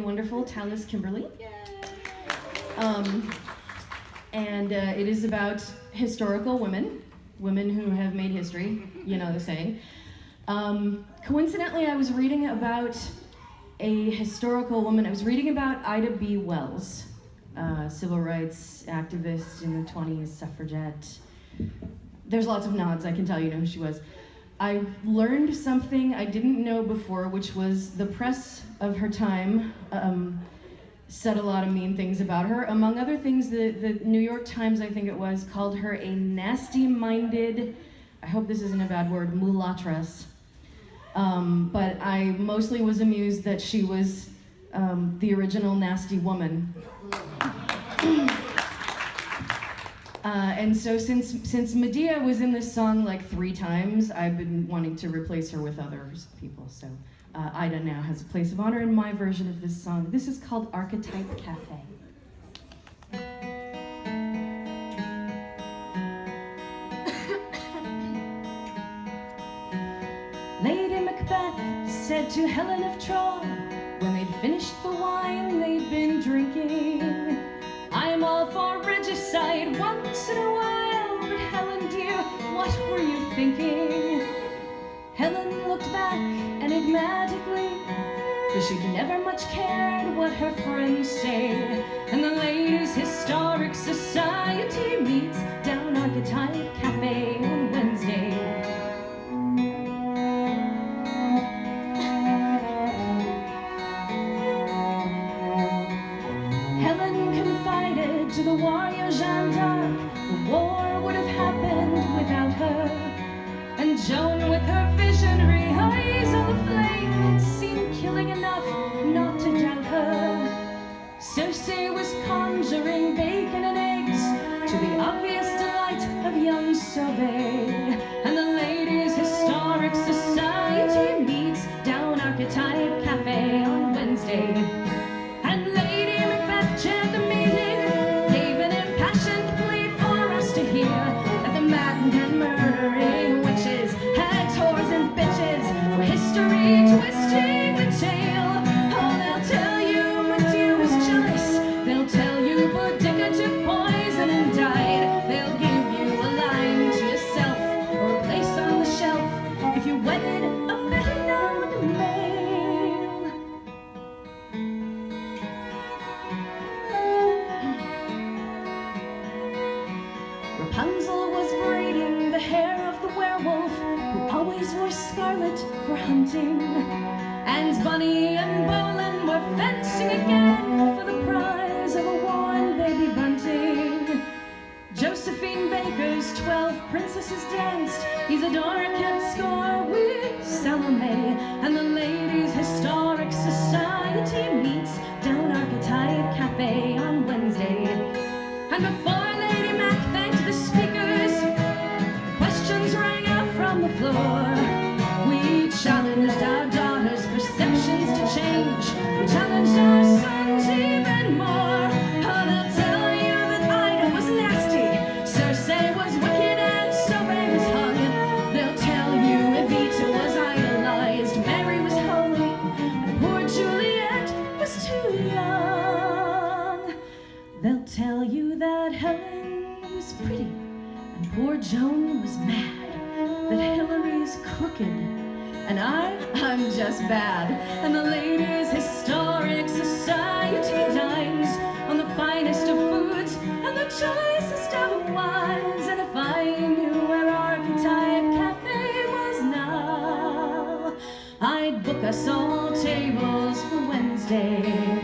Wonderful Talis, Kimberly. And it is about historical women who have made history, you know the saying. Coincidentally, I was reading about a historical woman. I was reading about Ida B. Wells, civil rights activist in the 20s, suffragette. There's lots of nods, I can tell you know who she was. I learned something I didn't know before, which was the press of her time said a lot of mean things about her. Among other things, the New York Times, I think it was, called her a nasty-minded, I hope this isn't a bad word, mulatress. But I mostly was amused that she was the original nasty woman. And so since Medea was in this song like 3 times, I've been wanting to replace her with other people. So Ida now has a place of honor in my version of this song. This is called Archetype Cafe. Lady Macbeth said to Helen of Troy, when they'd finished the wine they'd been drinking, I'm all for regicide once in a while, but Helen dear, what were you thinking? Helen looked back enigmatically, for she'd never much cared what her friends say. And the Ladies' Historic Society meets down Archetype Cafe on Wednesday. To the warrior Jeanne d'Arc, the war would have happened without her. And Joan with her visionary eyes on the flame had seen killing enough not to doubt her. Circe was conjuring bacon and eggs to the obvious delight of young Sauvé. And the Ladies' Historic Society meets down Archetype Cafe on Wednesday. And Lady Macbeth chaired the meeting, that the maddened and murdering witches, hags, whores, and bitches were history twisting the tale. Oh, they'll tell you Medea was jealous. They'll tell you Boudica took poison and died. They'll give you a line to yourself or a place on the shelf if you wedded a better-known male. Rapunzel was braiding the hair of the werewolf, who always wore scarlet for hunting. And Bunny and Bolin were fencing again for the prize of a worn baby bunting. Josephine Baker's 12 princesses danced. Isadora kept score with Salome. And the Ladies' Historic Society meets down Archetype Cafe on Wednesday. And before Lady Mac thanked the speakers, questions rang out from the floor. We challenged our daughters' perceptions to change. We challenged our sons even more. Oh, they'll tell you that Ida was nasty, Circe was wicked, and Sauvé was hung. They'll tell you Evita was idolized, Mary was holy, and poor Juliet was too young. They'll tell you that Helen was pretty, and poor Joan was mad, that Hillary's crooked, and I'm just bad. And the Ladies' Historic Society dines on the finest of foods and the choicest of wines. And if I knew where Archetype Cafe was now, I'd book us all tables for Wednesday.